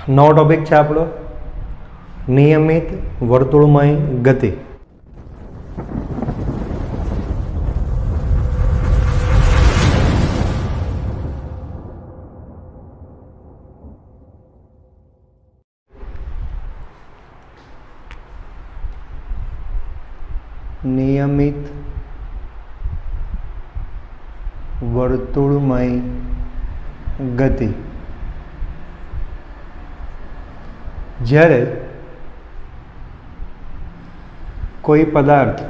નવો ટોપિક છે આપણો નિયમિત વર્તુળમય ગતિ. નિયમિત વર્તુળમય ગતિ. જ્યારે કોઈ પદાર્થ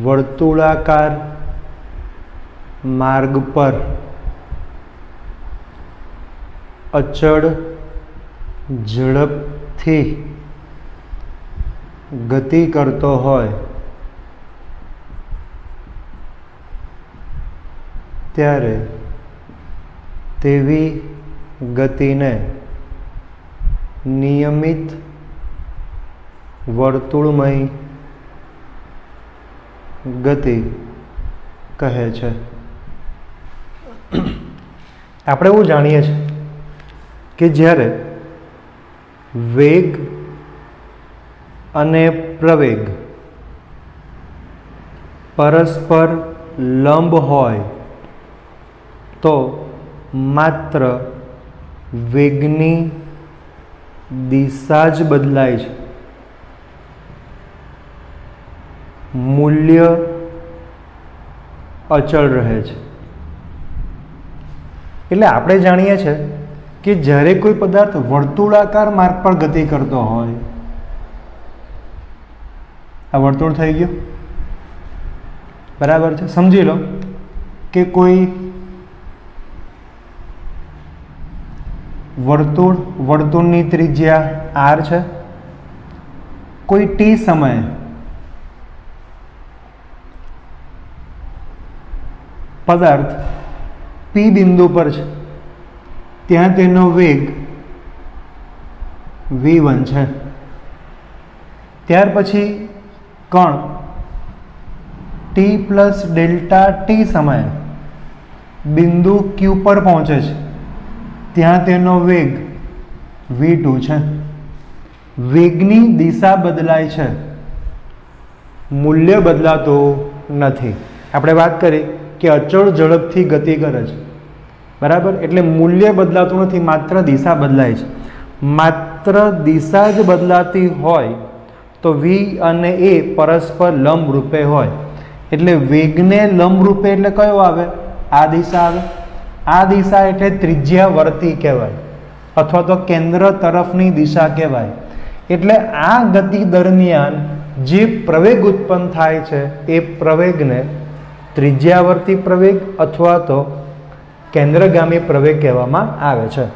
વર્તુળાકાર માર્ગ પર અચળ ઝડપથી ગતિ કરતો હોય ત્યારે તેવી ગતિને નિયમિત વર્તુળમય ગતિ કહે છે. આપણે એવું જાણીએ છીએ કે જ્યારે વેગ અને પ્રવેગ પરસ્પર લંબ હોય તો માત્ર વેગની દિશા જ બદલાય છે, મૂલ્ય અચળ રહે છે. એટલે આપણે જાણીએ છીએ કે જ્યારે કોઈ પદાર્થ વર્તુળાકાર માર્ગ પર ગતિ કરતો હોય, આ વર્તુળ થઈ ગયું, બરાબર છે. સમજી લો કે કોઈ વર્તુળની ત્રિજ્યા r છે. કોઈ t સમયે પદાર્થ p બિંદુ પર છે, ત્યાં તેનો વેગ v1 છે. ત્યાર પછી કણ t પ્લસ ડેલ્ટા t સમયે બિંદુ q પર પહોંચે છે, ત્યાં તેનો વેગ v2 છે. વેગની દિશા બદલાય છે, મૂલ્ય બદલાતું નથી. આપણે વાત કરી કે અચળ ઝડપથી ગતિ કરે છે, બરાબર. એટલે મૂલ્ય બદલાતું નથી, માત્ર દિશા બદલાય છે. માત્ર દિશા જ બદલાતી હોય તો v અને a પરસ્પર લંબ રૂપે હોય. એટલે વેગને લંબ રૂપે એટલે કયો આવે? આ દિશા આવે. આ દિશા એટલે ત્રિજ્યાવર્તી કહેવાય, અથવા તો કેન્દ્ર તરફની દિશા કહેવાય. એટલે આ ગતિ દરમિયાન જે પ્રવેગ ઉત્પન્ન થાય છે એ પ્રવેગને ત્રિજ્યાવર્તી પ્રવેગ અથવા તો કેન્દ્રગામી પ્રવેગ કહેવામાં આવે છે.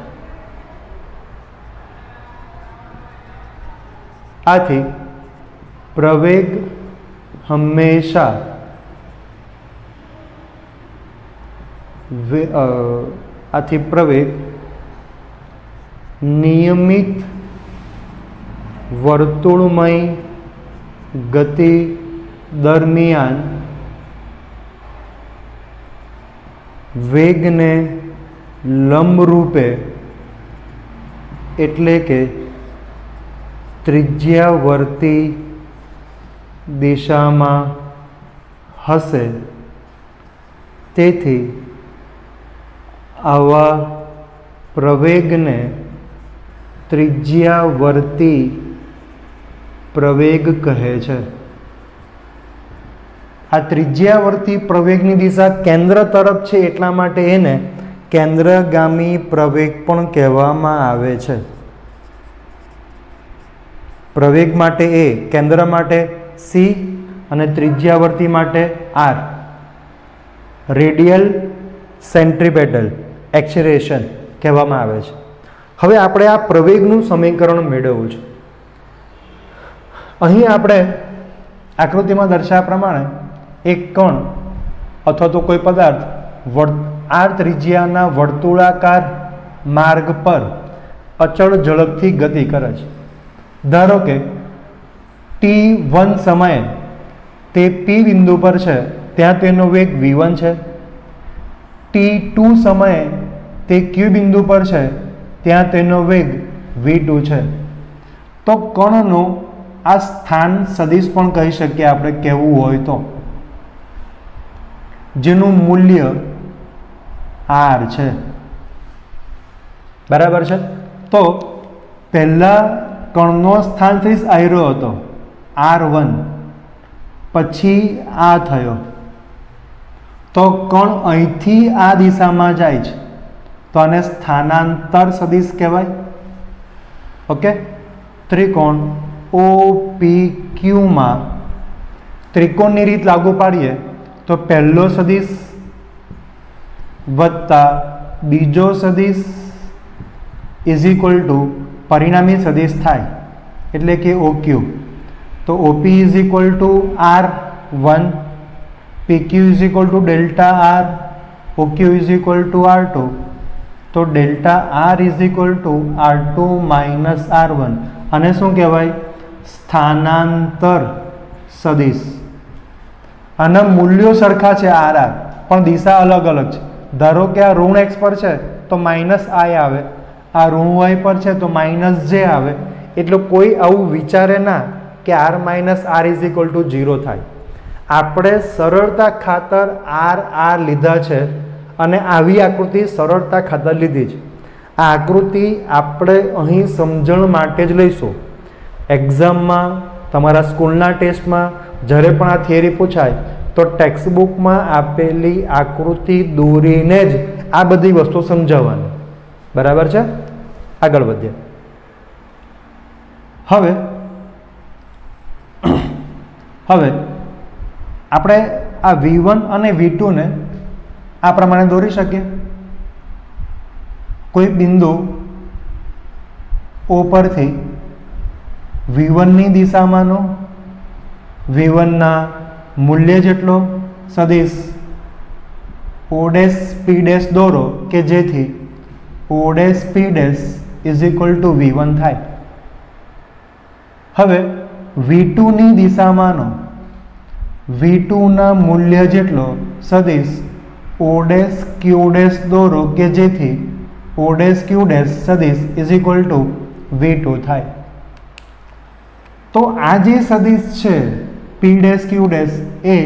આથી પ્રવેગ હંમેશા નિયમિત વર્તુળમય ગતિ દરમિયાન વેગને લંબરૂપે એટલે કે ત્રિજ્યાવર્તી દિશામાં હશે. તેથી આવા પ્રવેગને ત્રિજ્યાવર્તી પ્રવેગ કહે છે. આ ત્રિજ્યાવર્તી પ્રવેગની દિશા કેન્દ્ર તરફ છે, એટલા માટે એને કેન્દ્રગામી પ્રવેગ પણ કહેવામાં આવે છે. પ્રવેગ માટે a, કેન્દ્ર માટે c અને ત્રિજ્યાવર્તી માટે r. રેડિયલ સેન્ટ્રીપેટલ એક્સેલરેશન કહેવામાં આવે છે. હવે આપણે આ પ્રવેગનું સમીકરણ મેળવવું છે. અહીં આપણે આકૃતિમાં દર્શાવ્યા પ્રમાણે એક કણ અથવા તો કોઈ પદાર્થ r ત્રિજ્યાના વર્તુળાકાર માર્ગ પર અચળ ઝડપથી ગતિ કરે છે. ધારો કે t1 સમયે તે p બિંદુ પર છે, ત્યાં તેનો વેગ v1 છે. t2 સમયે તે ક્યુ બિંદુ પર છે ત્યાં તેનો વેગ v2 છે. તો કણનો આ સ્થાન સદિશ પણ કહી શકીએ આપણે કહેવું હોય તો, જેનું મૂલ્ય r છે. બરાબર છે. તો પહેલા કણનો સ્થાન સદિશ આયરો હતો r1, પછી આ થયો, તો કણ અહીંથી આ દિશામાં જાય છે તો આને સ્થાનાંતર સદિશ કહેવાય. ઓકે. ત્રિકોણ OPQ માં ત્રિકોણની રીત લાગુ પાડીએ તો પહેલો સદિશ વત્તા બીજો સદિશ ઇઝ ઇક્વલ ટુ પરિણામી સદિશ થાય, એટલે કે OQ. તો OP is equal two R1, PQ is equal to delta R, OQ is equal two R2. તો delta R is equal two R2 minus R1. અને શું કહેવાય? સ્થાનાંતર સદિશ. આના મૂલ્યો સરખા છે RR, પણ દિશા અલગ અલગ છે. ધારો કે આ ઋણ x પર છે તો માઇનસ I આવે, આ ઋણ y પર છે તો માઇનસ J આવે. એટલે કોઈ આવું વિચારે ના કે R minus R is equal two 0 થાય. આપણે સરળતા ખાતર R લીધા છે અને આવી આકૃતિ સરળતા ખાતર લીધી છે. આ આકૃતિ આપણે અહીં સમજણ માટે જ લઈશું. એક્ઝામમાં, તમારા સ્કૂલના ટેસ્ટમાં જ્યારે પણ આ થિયરી પૂછાય તો ટેક્સ્ટબુકમાં આપેલી આકૃતિ દોરીને જ આ બધી વસ્તુ સમજાવવાની. બરાબર છે? આગળ વધીએ. હવે આપણે આ V1 અને V2 ને આ પ્રમાણે દોરી શકીએ. કોઈ બિંદુ O પરથી V1 ની દિશામાંનો V1 ના મૂલ્ય જેટલો સદિશ O'P' દોરો કે જેથી O'P' is equal two V1 થાય. હવે V2 ની દિશામાંનો V2 ના મૂલ્ય જેટલો સદિશ O'Q' દોરો કે જેથી O'Q' સદિશ ઇઝ ઇક્વલ ટુ V2 થાય. તો આ જે સદિશ છે P', Q' એ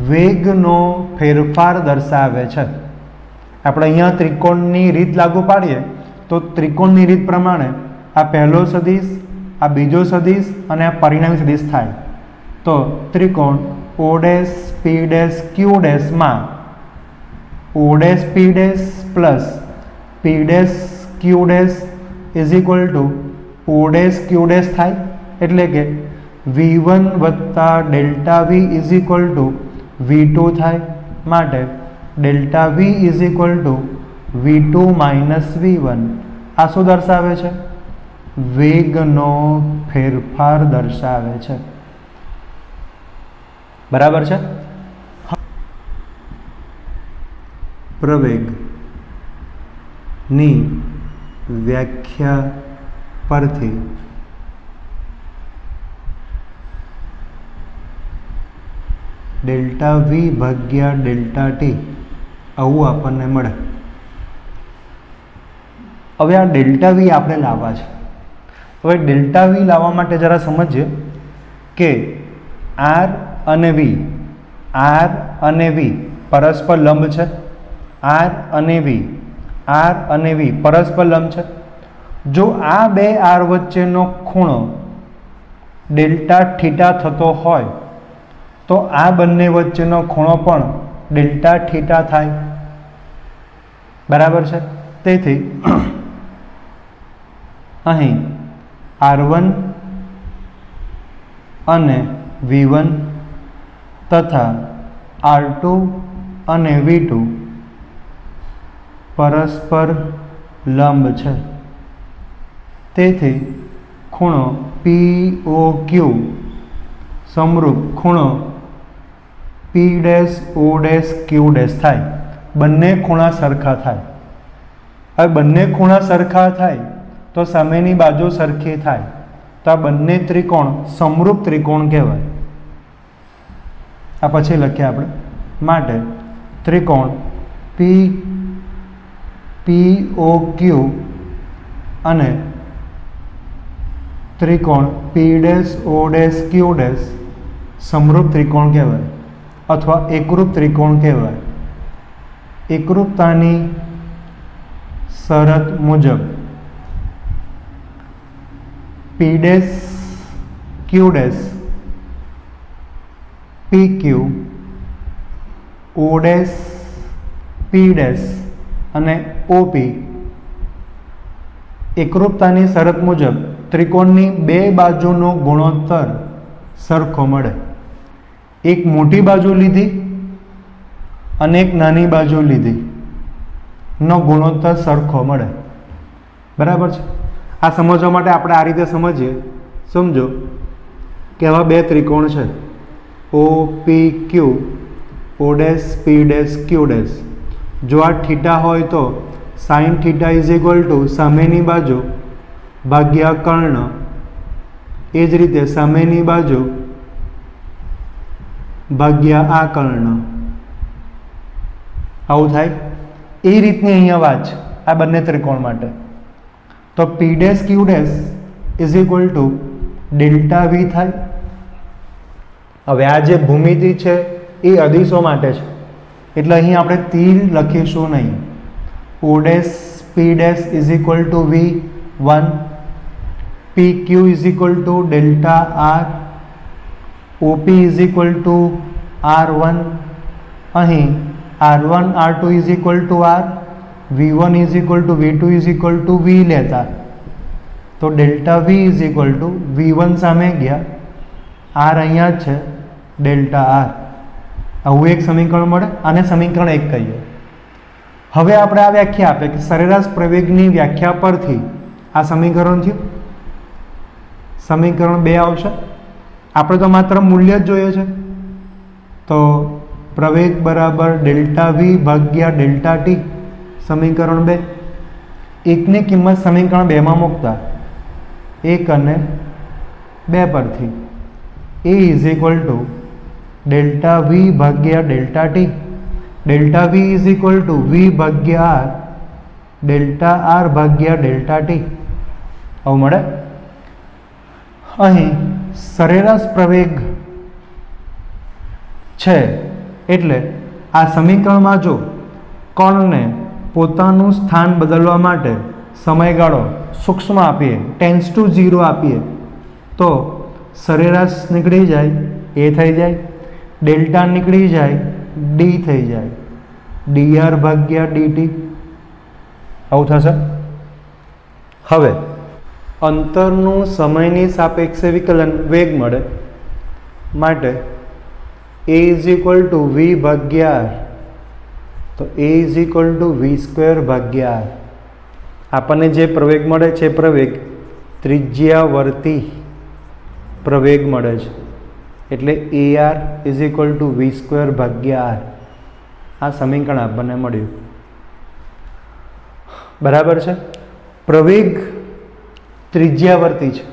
વેગનો ફેરફાર દર્શાવે છે. આપણે અહીંયા ત્રિકોણની રીત લાગુ પાડીએ તો ત્રિકોણની રીત પ્રમાણે આ પહેલો સદિશ, આ બીજો સદિશ અને આ પરિણામી સદિશ થાય. તો ત્રિકોણ O'P' Q' માં O'P' plus P' Q' is equal two O'Q' થાય. એટલે કે V1 વત્તા delta V is equal two V2 થાય. માટે delta V is equal two V2 minus V1. આ શું દર્શાવે છે? વેગનો ફેરફાર દર્શાવે છે. બરાબર છે? પ્રવેગ ની વ્યાખ્યા પરથી ડેલ્ટા V ભાગ્યા ડેલ્ટા T આવું આપણને મળે. હવે આ ડેલ્ટા V આપણે લાવવા છે. હવે ડેલ્ટા V લાવવા માટે જરા સમજીએ કે R અને V પરસ્પર લંબ છે. R અને V પરસ્પર લંબ છે. જો આ બે R વચ્ચેનો ખૂણો ડેલ્ટા થીટા થતો હોય તો આ બંને વચ્ચેનો ખૂણો પણ ડેલ્ટા થીટા થાય. બરાબર છે? તેથી અહીં R1 અને V1 તથા R2 અને V2 પરસ્પર લંબ છે. તેથી ખૂણો POQ સમરૂપ ખૂણો P', O'Q' થાય. બંને ખૂણા સરખા થાય. હવે બંને ખૂણા સરખા થાય તો સામેની બાજુ સરખી થાય. તો આ બંને ત્રિકોણ સમરૂપ ત્રિકોણ કહેવાય. આ પછી લખીએ આપણે. માટે ત્રિકોણ POQ અને ત્રિકોણ P', O', Q' સમરૂપ ત્રિકોણ કહેવાય અથવા એકરૂપ ત્રિકોણ કહેવાય. એકરૂપતાની શરત મુજબ P', Q', PQ, O', P' અને OP એકરૂપતાની શરત મુજબ ત્રિકોણની બે બાજુનો ગુણોત્તર સરખો મળે. એક મોટી બાજુ લીધી અને એક નાની બાજુ લીધી નો ગુણોત્તર સરખો મળે. બરાબર છે. આ સમજવા માટે આપણે આ રીતે સમજીએ. સમજો કે આવા બે ત્રિકોણ છે OPQ, O', P', Q'. જો આ થીટા હોય તો sin θ = સામેની બાજુ ભાગ્યા કર્ણ. એ જ રીતે સામેની બાજુ ભાગ્યા આ કર્ણ. આવું થાય. એ રીતની અહીંયા વાત છે આ બંને ત્રિકોણ માટે. તો P', Q' = ΔV થાય. હવે આ જે ભૂમિતિ છે એ અદિશો માટે છે એટલે અહીં આપણે તીર લખીશું નહીં. O', P' = V1, PQ = ΔR, OP = R1. અહીં R1, R2 = R, V1 V2 V લેતા તો ΔV = V1 સામે ગયા, R અહીંયા જ છે, ΔR. આવું એક સમીકરણ મળે. આને સમીકરણ 1 કહીએ. હવે આપણે આ વ્યાખ્યા આપે કે સરેરાશ પ્રવેગની વ્યાખ્યા પરથી આ સમીકરણ થયું. સમીકરણ 2 આવશે. આપણે તો માત્ર મૂલ્ય જ જોઈએ છે. તો પ્રવેગ બરાબર ΔV ભાગ્યા ΔT. સમીકરણ 2. એકની કિંમત સમીકરણ 2 માં મૂકતા 1 અને 2 પરથી A = ΔV ભાગ્યા ΔT. ΔV = V ભાગ્યા R, ΔR ભાગ્યા ΔT. આવું મળે. અહીં સરેરાશ પ્રવેગ છે એટલે આ સમીકરણમાં જો કણને પોતાનું સ્થાન બદલવા માટે સમયગાળો સૂક્ષ્મ આપીએ, ટેન્ડ્સ ટુ 0 આપીએ તો સરેરાશ નીકળી જાય, એ થઈ જાય. ડેલ્ટા નીકળી જાય, ડી થઈ જાય, dr ભાગ્યા dt. આવું થશે. હવે અંતરનું સમયની સાપેક્ષે વિકલન વેગ મળે માટે A = V ભાગ્યા R. તો A = V² ભાગ્યા R. આપણને જે પ્રવેગ મળે છે પ્રવેગ ત્રિજ્યાવર્તી પ્રવેગ મળે છે એટલે AR = V² ભાગ્યા R. આ સમીકરણ આપણને મળ્યું. બરાબર છે. પ્રવેગ ત્રિજ્યાવર્તી છે,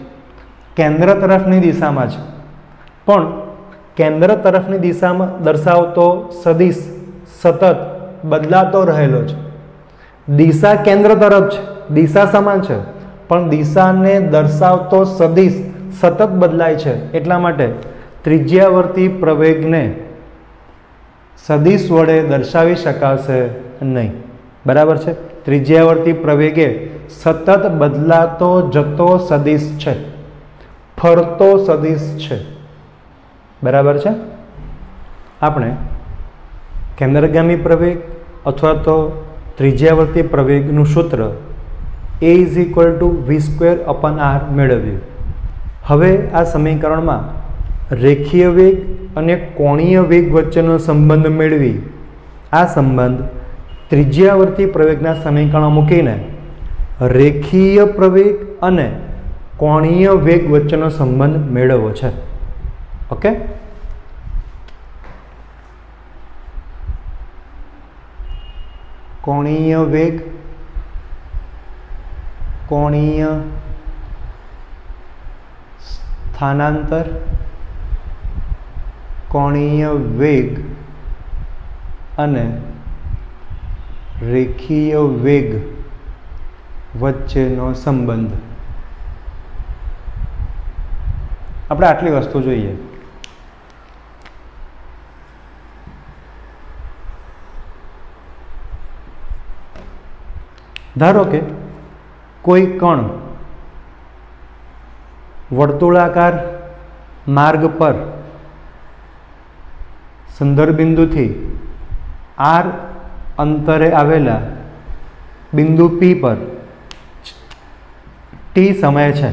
કેન્દ્ર તરફની દિશામાં છે, પણ કેન્દ્ર તરફની દિશામાં દર્શાવતો સદિશ સતત બદલાતો રહેલો છે. દિશા કેન્દ્ર તરફ છે, દિશા સમાન છે, પણ દિશાને દર્શાવતો સદિશ સતત બદલાય છે. એટલા માટે ત્રિજ્યાવર્તી પ્રવેગને સદિશ વડે દર્શાવી શકાશે નહીં. બરાબર છે. ત્રિજ્યાવર્તી પ્રવેગે સતત બદલાતો જતો સદિશ છે, ફરતો સદિશ છે. બરાબર છે. આપણે કેન્દ્રગામી પ્રવેગ અથવા તો ત્રિજ્યાવર્તી પ્રવેગનું સૂત્ર A = V²/R મેળવ્યું. હવે આ સમીકરણમાં રેખીય વેગ અને કોણીય વેગ વચ્ચેનો સંબંધ મેળવી આ સંબંધ ત્રિજ્યાવર્તી પ્રવેગના સમીકરણમાં મૂકીને રેખીય પ્રવેગ અને કોણીય વેગ વચ્ચેનો સંબંધ મેળવવો છે. ઓકે. કોણીય વેગ, કોણીય સ્થાનાંતર, કોણીય વેગ અને રેખીય વેગ વચ્ચેનો સંબંધ. આપણે આટલી વસ્તુ જોઈએ. ધારો કે કોઈ કણ વર્તુળાકાર માર્ગ પર સંદર્ભ બિંદુથી r અંતરે આવેલા બિંદુ P પર t સમય છે.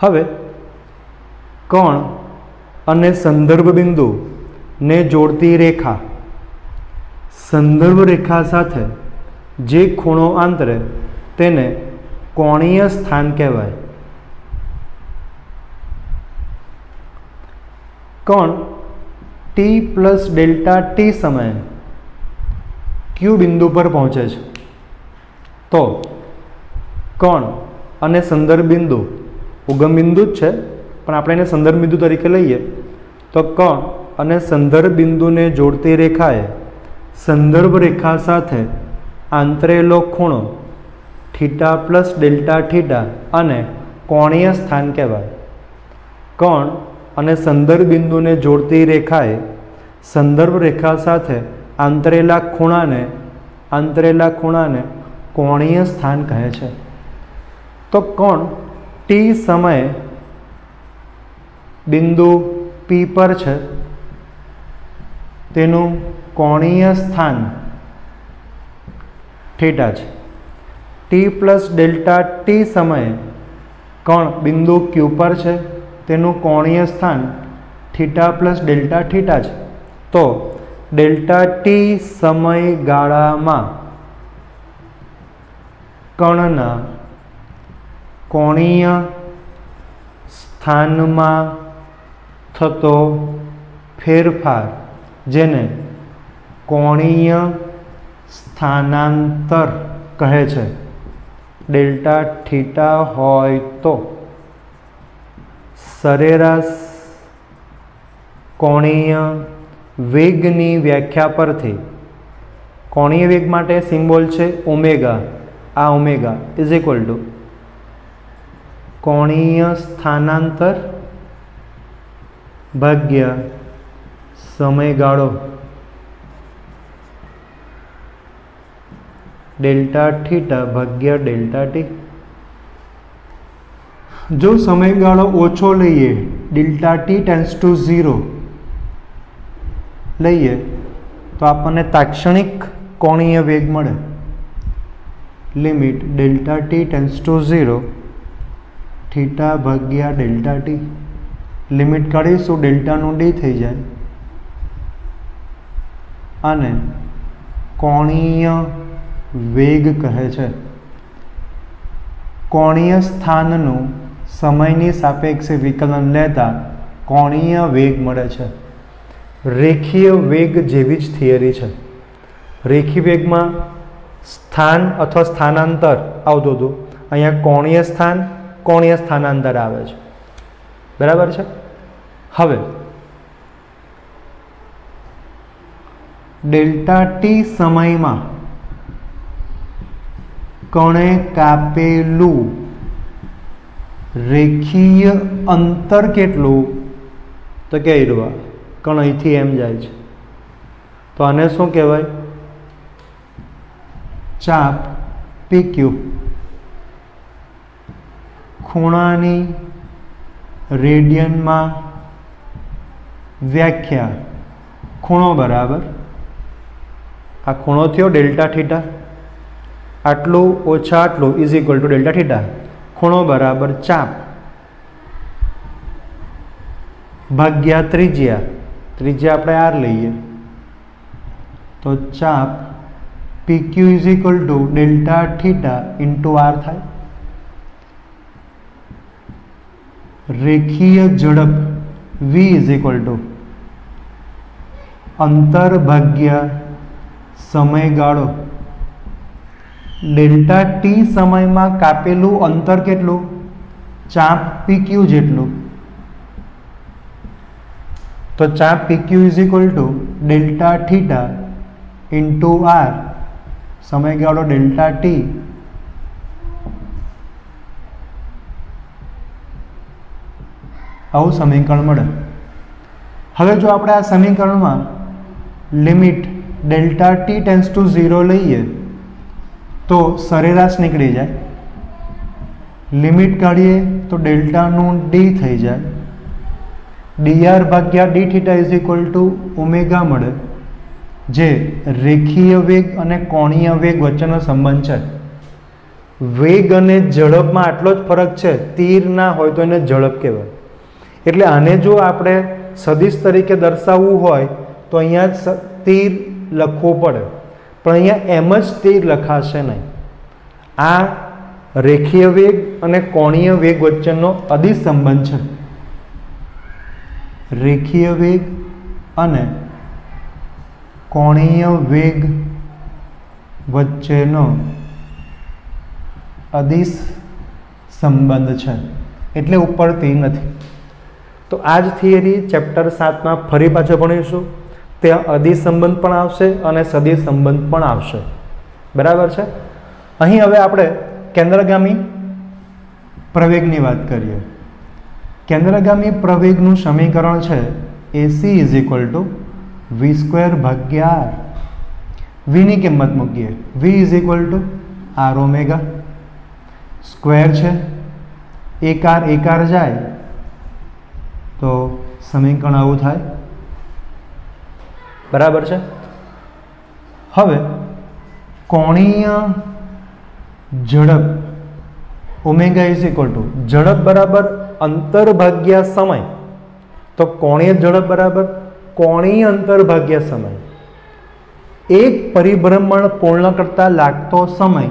હવે કણ અને સંદર્ભ બિંદુ ને જોડતી રેખા સંદર્ભ રેખા સાથે જે ખૂણો આંતરે તેને કોણીય સ્થાન કહેવાય. કણ t પ્લસ ડેલ્ટા t સમયે ક્યુ બિંદુ પર પહોંચે છે તો કણ અને સંદર્ભ બિંદુ ઉગમ બિંદુ જ છે પણ આપણે એને સંદર્ભ બિંદુ તરીકે લઈએ તો કણ અને સંદર્ભ બિંદુને જોડતી રેખાએ સંદર્ભ રેખા સાથે આંતરેલો ખૂણો થીટા પ્લસ ડેલ્ટા થીટા અને કોણીય સ્થાન કહેવાય. કણ અને સંદર્ભ બિંદુને જોડતી રેખાએ સંદર્ભ રેખા સાથે આંતરેલા ખૂણાને કોણીય સ્થાન કહે છે. તો કણ t સમયે બિંદુ P પર છે તેનું કોણીય સ્થાન થીટા છે. t પ્લસ ડેલ્ટા t સમયે કણ બિંદુ Q પર છે તેનું કોણીય સ્થાન થીટા પ્લસ ડેલ્ટા થીટા છે. તો ડેલ્ટા t સમયગાળામાં કણના કોણીય સ્થાનમાં થતો ફેરફાર જેને કોણીય સ્થાનાંતર કહે છે. ડેલ્ટા થીટા હોય તો સરેરાશ કોણીય વેગની વ્યાખ્યા પરથી કોણીય વેગ માટે સિમ્બોલ છે ઓમેગા. આ ઓમેગા ઇઝ ઇક્વલ ટુ કોણીય સ્થાનાંતર ભાગ્યા સમયગાળો ડેલ્ટા થીટા ભાગ્યા ડેલ્ટા ટી. જો સમયગાળો ઓછો લઈએ ડેલ્ટા ટી ટેન્ડ્સ ટુ 0 લઈએ તો આપણને તાક્ષણિક કોણીય વેગ મળે. Limit delta T tends to 0 theta ભાગ્યા ડેલ્ટા ટી. લિમિટ કાઢીશું ડેલ્ટાનું ડી થઈ જાય અને કોણીય વેગ કહે છે. કોણીય સ્થાનનું સમયની સાપેક્ષે વિકલન લેતા કોણીય વેગ મળે છે. રેખીય વેગ જેવી જ થિયરી છે. રેખીય વેગમાં સ્થાન અથવા સ્થાનાંતર આવતું હતું, અહીંયા કોણીય સ્થાનાંતર આવે છે. બરાબર છે. હવે ડેલ્ટા ટી સમયમાં કણે કાપેલું રેખીય અંતર કેટલું તો કે કણ અહીંથી એમ જાય છે તો આને શું કહેવાય? ચાપ PQ. ખૂણાની રેડિયનમાં વ્યાખ્યા ખૂણો બરાબર આ ખૂણો થયો ડેલ્ટા થીટા, આટલું ઓછા આટલું is equal to delta theta. ખૂણો બરાબર ચાપ ભાગ્યા ત્રિજ્યા આપણે r લઈએ તો ચાપ PQ is equal to delta theta into r થાય. રેખીય ઝડપ v ઇઝ ઇક્વલ ટુ અંતર ભાગ્યા સમયગાળો. ડેલ્ટા ટી સમયમાં કાપેલું અંતર કેટલું? ચાપ PQ જેટલું. તો ચાપ PQ is equal to delta theta into r સમયગાળો ડેલ્ટા ટી આવું સમીકરણ મળે. હવે જો આપણે આ સમીકરણમાં limit delta t tends to 0 લઈએ તો સરેરાશ નીકળી જાય. લિમિટ કાઢીએ તો ડેલ્ટાનું ડી થઈ જાય. dr ભાગ્યા D theta is equal two omega મળે, જે રેખીય વેગ અને કોણીય વેગ વચ્ચેનો સંબંધ છે. વેગ અને ઝડપમાં આટલો જ ફરક છે, તીર ના હોય તો એને ઝડપ કહેવાય. એટલે આને જો આપણે સદિશ તરીકે દર્શાવવું હોય તો અહીંયા તીર લખવું પડે, પણ અહીંયા એમ જ તીર લખાશે નહીં. આ રેખીય વેગ અને કોણીય વેગ વચ્ચેનો અદિશ સંબંધ છે. રેખીય વેગ અને કોણીય વેગ વચ્ચેનો અદિશ સંબંધ છે, એટલે ઉપર તીર નથી. તો આ જ થિયરી ચેપ્ટર 7માં ફરી પાછો ભણીશું. ત્યાં અદિશ સંબંધ પણ આવશે અને સદિશ સંબંધ પણ આવશે. બરાબર છે. અહીં હવે આપણે કેન્દ્રગામી પ્રવેગની વાત કરીએ. કેન્દ્રગામી પ્રવેગનું સમીકરણ છે AC is equal to v square ભાગ્યા આર. વીની કિંમત મૂકીએ, v is equal to r omega. Square છે, એક આર જાય તો સમીકરણ આવું થાય. બરાબર છે. હવે કોણીય ઝડપ ઓમેગા ઇઝ ઇક્વલ ટુ ઝડપ બરાબર અંતર ભાગ્યા સમય. તો કોણીય ઝડપ બરાબર કોણીય અંતર ભાગ્યા સમય. એક પરિભ્રમણ પૂર્ણ કરતા લાગતો સમય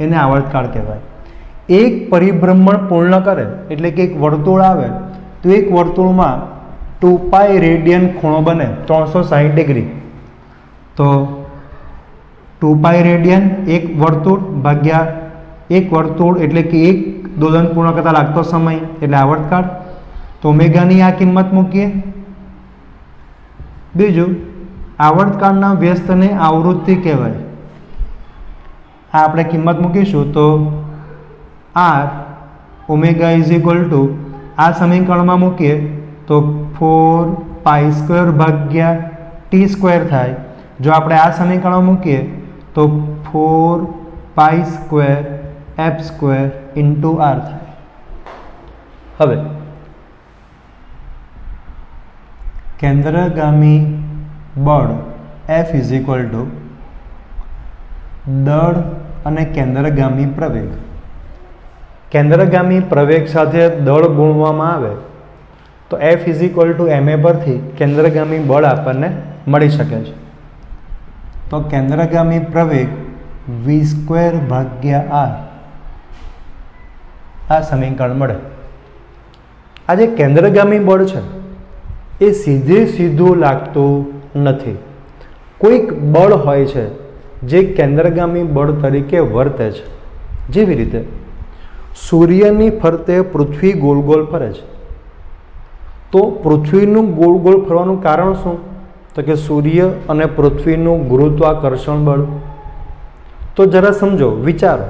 એને આવર્તકાળ કહેવાય. એક પરિભ્રમણ પૂર્ણ કરે એટલે કે એક વર્તુળ આવે તો એક વર્તુળમાં 2π રેડિયન ખૂણો બને 360 ડિગ્રી. તો 2π રેડિયન એક વર્તુળ ભાગ્યા એક વર્તુળ એટલે કે એક દોલન પૂર્ણ કરતા લાગતો સમય એટલે આવર્તકાળ. તો ઓમેગાની આ કિંમત મૂકીએ. બીજું, આવર્તકાળના વ્યસ્તને આવૃત્તિ કહેવાય. આ આપણે કિંમત મૂકીશું તો r omega is equal to આ સમીકરણમાં મૂકીએ તો 4π² ભાગ્યા t² થાય. જો આપણે આ સમીકરણમાં મૂકીએ તો 4π² f² ઇન્ટુ આર થાય. હવે કેન્દ્રગામી બળ F ઇઝ ઇક્વલ ટુ દળ અને કેન્દ્રગામી પ્રવેગ. કેન્દ્રગામી પ્રવેગ સાથે દળ ગુણવામાં આવે તો F is equal two ma પરથી કેન્દ્રગામી બળ આપણને મળી શકે છે. તો કેન્દ્રગામી પ્રવેગ v² ભાગ્યા r આ સમીકરણ મળે. આ જે કેન્દ્રગામી બળ છે એ સીધું લાગતું નથી. કોઈક બળ હોય છે જે કેન્દ્રગામી બળ તરીકે વર્તે છે. જેવી રીતે સૂર્યની ફરતે પૃથ્વી ગોળ ગોળ ફરે છે, તો પૃથ્વીનું ગોળ ગોળ ફરવાનું કારણ શું? તો કે સૂર્ય અને પૃથ્વીનું ગુરુત્વાકર્ષણ બળ. તો જરા સમજો, વિચારો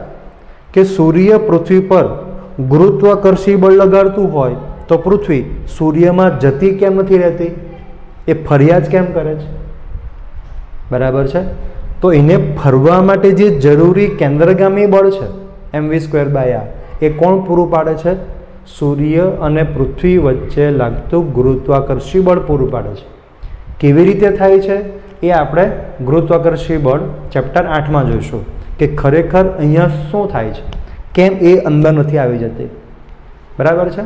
કે સૂર્ય પૃથ્વી પર ગુરુત્વાકર્ષી બળ લગાડતું હોય તો પૃથ્વી સૂર્યમાં જતી કેમ નથી રહેતી? એ ફર્યા જ કેમ કરે છે? બરાબર છે. તો એને ફરવા માટે જે જરૂરી કેન્દ્રગામી બળ છે mv²/r એ કોણ પૂરું પાડે છે? સૂર્ય અને પૃથ્વી વચ્ચે લાગતું ગુરુત્વાકર્ષી બળ પૂરું પાડે છે. કેવી રીતે થાય છે એ આપણે ગુરુત્વાકર્ષી બળ ચેપ્ટર 8માં જોઈશું કે ખરેખર અહીંયા શું થાય છે, કેમ એ અંદર નથી આવી જતી. બરાબર છે.